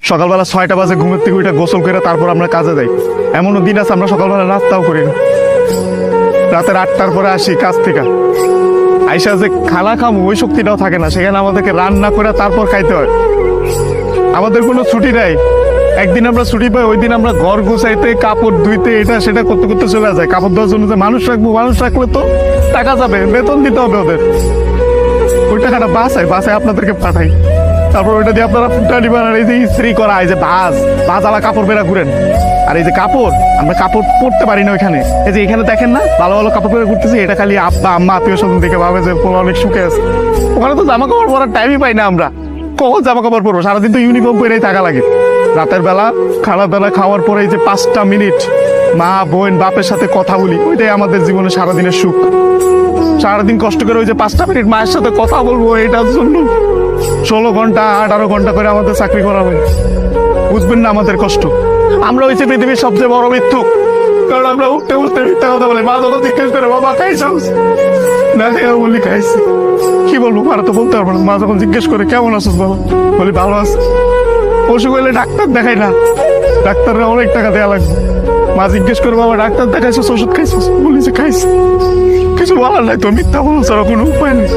সকালবেলা 6টা বাজে ঘুমের থেকে উঠে গোসল করে তারপর আমরা কাজে যাই। এমনও দিন আছে আমরা সকালবেলা নাস্তাও করি না। রাতের 8টার পরে আসি কাজ থেকে, আইসা যে খানা খামো ওই শক্তিটাও থাকে না, সেখানে আমাদেরকে রান্না করে তারপর খাইতে হয়। আমাদের কোনো ছুটি নাই। একদিন আমরা ছুটি পাই, ওই দিন আমরা ঘর গুছাইতে, কাপড় ধুইতে, এটা সেটা করতে করতে চলে যায়। কাপড় ধোয়ার জন্য যে মানুষ রাখবো, মানুষ রাখলে তো টাকা যাবে, বেতন দিতে হবে ওদের। ওই টাকাটা বাসায় আপনাদেরকে পাঠাই, তারপর ওইটা দিয়ে আপনারা ফুটানি বানান। এই যে ইস্ত্রি করা, এই যে ভাজালা কাপড় বেড়া ঘুরেন। আর এই যে কাপড়, আমরা কাপড় পরতে পারি না ওইখানে। এই যে এখানে দেখেন না ভালো ভালো কাপড় পরে ঘুরতেছি, এটা খালি আব্বা আম্মা আত্মীয় স্বজন দেখে ভাবে যে অনেক সুখে আছে। ওখানে তো জামা কাপড় পরার টাইমই পাই না আমরা। কখন জামা কাপড় পরবো? সারাদিন তো ইউনিফর্ম পরেই থাকা লাগে। রাতের বেলা বেলা খাওয়ার পরে এই যে 5টা মিনিট মা বোন বাপের সাথে কথা বলি, ওইটাই আমাদের জীবনে সারাদিনের সুখ। সারাদিন কষ্ট করে ওই যে 5টা মিনিট মায়ের সাথে কথা বলবো, এটার জন্য 16 ঘন্টা 18 ঘন্টা করে আমাদের চাকরি করা হয়। বুঝবেন না আমাদের কষ্ট। আমরা হয়েছে পৃথিবীর সবচেয়ে বড় মিথ্যুক, কারণ আমরা উঠতে উঠতে মিথ্যা কথা বলি। মা যখন জিজ্ঞেস করে বাবা খাইছ না, বলি খাইছি। কি বলবো, মারা তো বলতে পারবো না। মা যখন জিজ্ঞেস করে কেমন আছিস বাবা, বলি ভালো আছি। অসুখ হইলে ডাক্তার দেখাই না, ডাক্তাররা অনেক টাকা দেওয়া লাগবে। মা জিজ্ঞেস করে বাবা ডাক্তার দেখাইছিস, ওষুধ খাইছিস, বলি যে খাইছি। কিছু বলার নাই তো, মিথ্যা বলো ছাড়া কোনো উপায় নেই।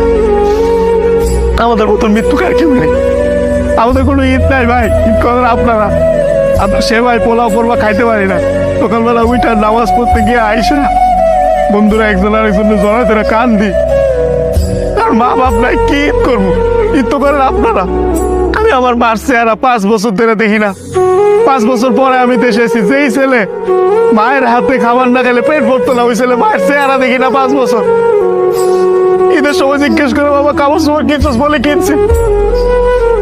আমাদের মতন মৃত্যু কার কেউ নেই। আমাদের কোনো ঈদ নাই ভাই, ঈদ করেন আপনারা। আমরা সেবাই পোলাও করবা খাইতে পারি না। সকালবেলা উইটা নামাজ পড়তে গিয়ে আইসা বন্ধুরা একজন আরেকজনের জড়াতে কান দিই। আর মা বাপ নাই, কি ঈদ করবো? ঈদ তো করেন আপনারা। আমি আমার মার চেহারা 5 বছর ধরে দেখি না। 5 বছর পরে আমি দেশে এসেছি। যেই ছেলে মায়ের হাতে খাবার না খেলে পেট ভরতো না, ওই ছেলে মায়ের চেহারা দেখি না 5 বছর। ঈদের সময় জিজ্ঞেস করে বাবা কাপড় সময় কিনছিস, বলে কিনছি,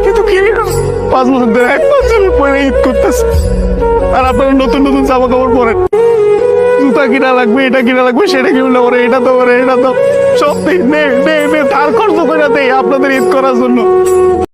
কিন্তু কিনি না। 5 বছর ধরে এক বছর পরে ঈদ করতেছে। আর আপনারা নতুন নতুন জামা কাপড় পরেন, জুতা কিনা লাগবে, এটা কিনা লাগবে, সেটা কিনলে পরে এটা তো করে, এটা তো সব ধার খরচ করে দেয় আপনাদের ঈদ করার জন্য।